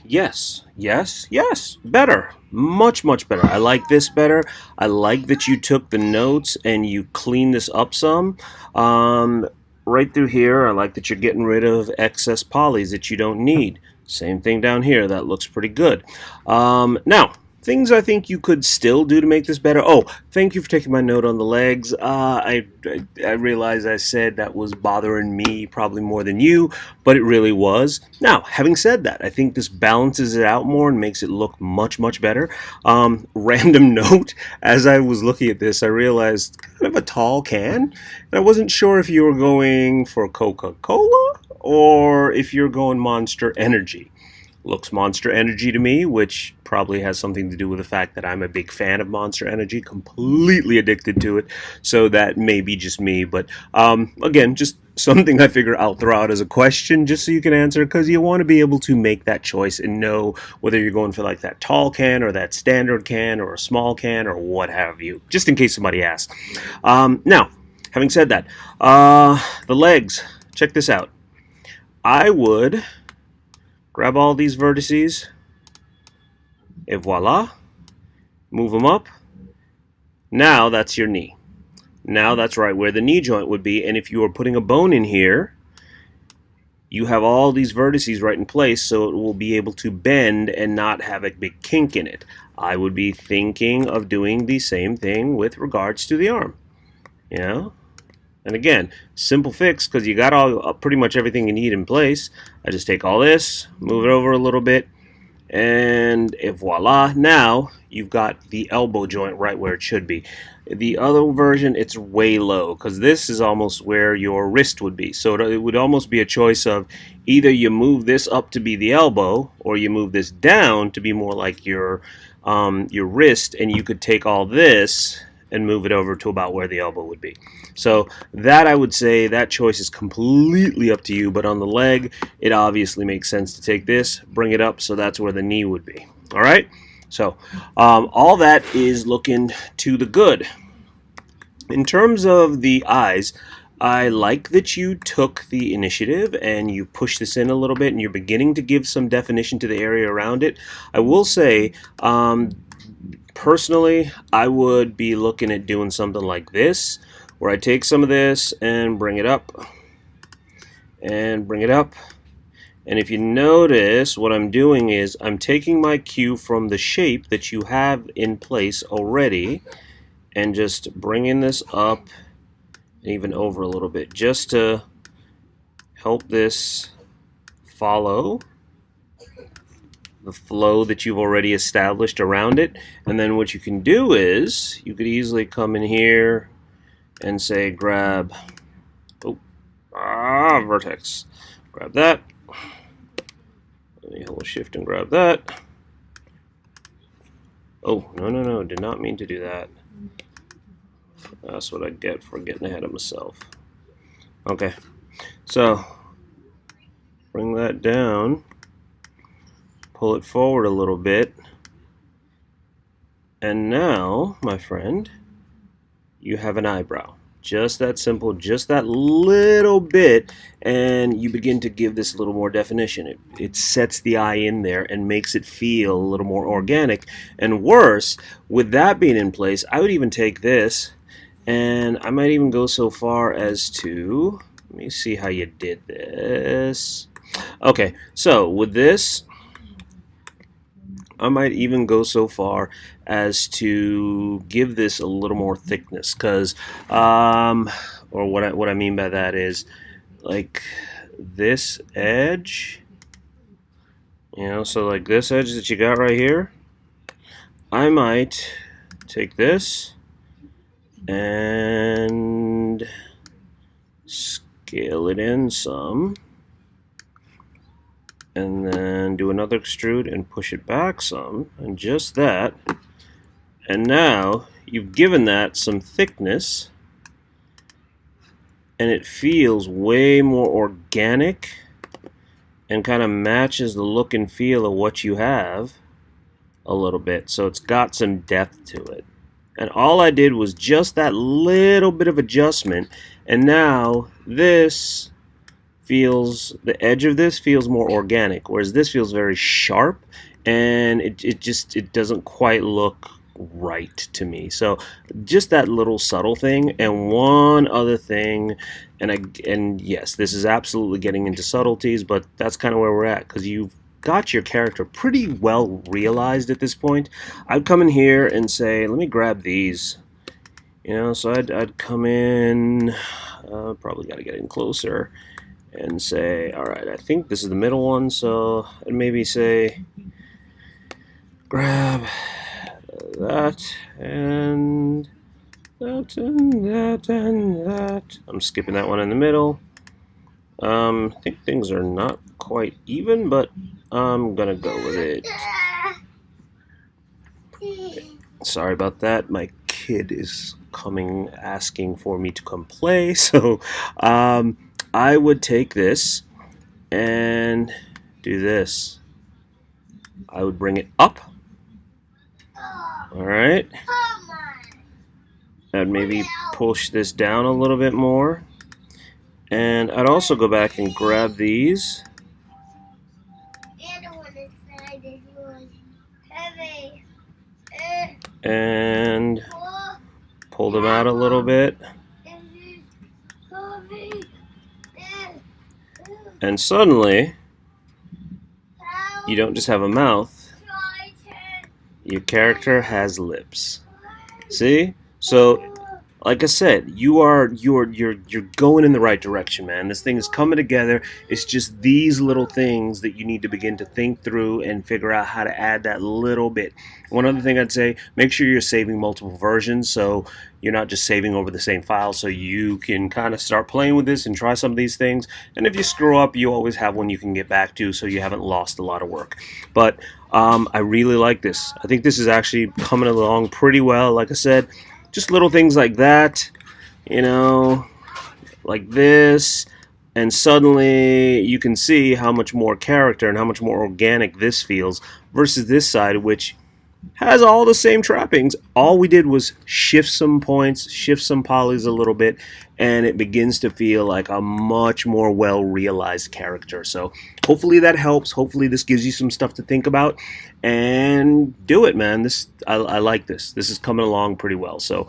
Yes, better. Much better. I like this better. I like that you took the notes and you cleaned this up some. Um, right through here, I like that you're getting rid of excess polys that you don't need. Same thing down here. That looks pretty good. Now, things I think you could still do to make this better. Oh, thank you for taking my note on the legs. I realize I said that was bothering me probably more than you, but it really was. Now, having said that, I think this balances it out more and makes it look much better. Random note, as I was looking at this, I realized kind of a tall can, and I wasn't sure if you were going for Coca-Cola or if you're going Monster Energy. Looks Monster Energy to me, which probably has something to do with the fact that I'm a big fan of Monster Energy, completely addicted to it, so that may be just me, but again, just something I figure I'll throw out as a question just so you can answer, because you want to be able to make that choice and know whether you're going for like that tall can or that standard can or a small can or what have you, just in case somebody asks. Now, having said that, the legs, check this out. I would grab all these vertices, et voila, move them up. Now that's your knee. Now that's right where the knee joint would be, and if you were putting a bone in here, you have all these vertices right in place, so it will be able to bend and not have a big kink in it. I would be thinking of doing the same thing with regards to the arm. You know? And again, simple fix, because you got all pretty much everything you need in place. I just take all this, move it over a little bit, and voila, now you've got the elbow joint right where it should be. The other version, it's way low, because this is almost where your wrist would be. So it would almost be a choice of either you move this up to be the elbow, or you move this down to be more like your wrist, and you could take all this and move it over to about where the elbow would be. So that, I would say, that choice is completely up to you, but on the leg, it obviously makes sense to take this, bring it up, so that's where the knee would be. All right? So all that is looking to the good. In terms of the eyes, I like that you took the initiative and you pushed this in a little bit and you're beginning to give some definition to the area around it. I will say, personally, I would be looking at doing something like this, where I take some of this and bring it up, and bring it up. And if you notice, what I'm doing is I'm taking my cue from the shape that you have in place already, and just bringing this up, and even over a little bit, just to help this follow the flow that you've already established around it. And then what you can do is you could easily come in here and say grab vertex, grab that, let me hold shift and grab that. Oh, no, did not mean to do that. That's what I get for getting ahead of myself. Okay, so bring that down, pull it forward a little bit, and now, my friend, you have an eyebrow. Just that simple, just that little bit, and you begin to give this a little more definition. It sets the eye in there and makes it feel a little more organic. And worse, with that being in place, I would even take this, and I might even go so far as to, let me see how you did this. Okay, so with this, I might even go so far as to give this a little more thickness, because, or what I mean by that is, like this edge, you know, so like this edge that you got right here, I might take this and scale it in some, and then do another extrude and push it back some, and just that. And now you've given that some thickness, and it feels way more organic and kind of matches the look and feel of what you have a little bit. So it's got some depth to it. And all I did was just that little bit of adjustment, and now this the edge of this feels more organic, whereas this feels very sharp, and it doesn't quite look right to me. So just that little subtle thing. And one other thing, and yes, this is absolutely getting into subtleties, but that's kind of where we're at, because you've got your character pretty well realized at this point. I'd come in here and say, let me grab these. So I'd come in, probably got to get in closer, and say, all right, I think this is the middle one, so I'd maybe say, grab that, and that, and that, and that. I'm skipping that one in the middle. I think things are not quite even, but I'm gonna go with it. Sorry about that. My kid is coming asking for me to come play, so I would take this and do this. I would bring it up. All right. I'd maybe push this down a little bit more. And I'd also go back and grab these. And pull them out a little bit. And suddenly, you don't just have a mouth, your character has lips. See? So, like I said, you're going in the right direction, man. This thing is coming together. It's just these little things that you need to begin to think through and figure out how to add that little bit. One other thing I'd say, make sure you're saving multiple versions, so you're not just saving over the same file, so you can kind of start playing with this and try some of these things. And if you screw up, you always have one you can get back to, so you haven't lost a lot of work. But I really like this. I think this is actually coming along pretty well. Like I said, just little things like that, like this, and suddenly you can see how much more character and how much more organic this feels versus this side, which has all the same trappings. All we did was shift some points, shift some polys a little bit, and it begins to feel like a much more well-realized character. So hopefully that helps. Hopefully this gives you some stuff to think about, and do it, man. I like this. This is coming along pretty well. So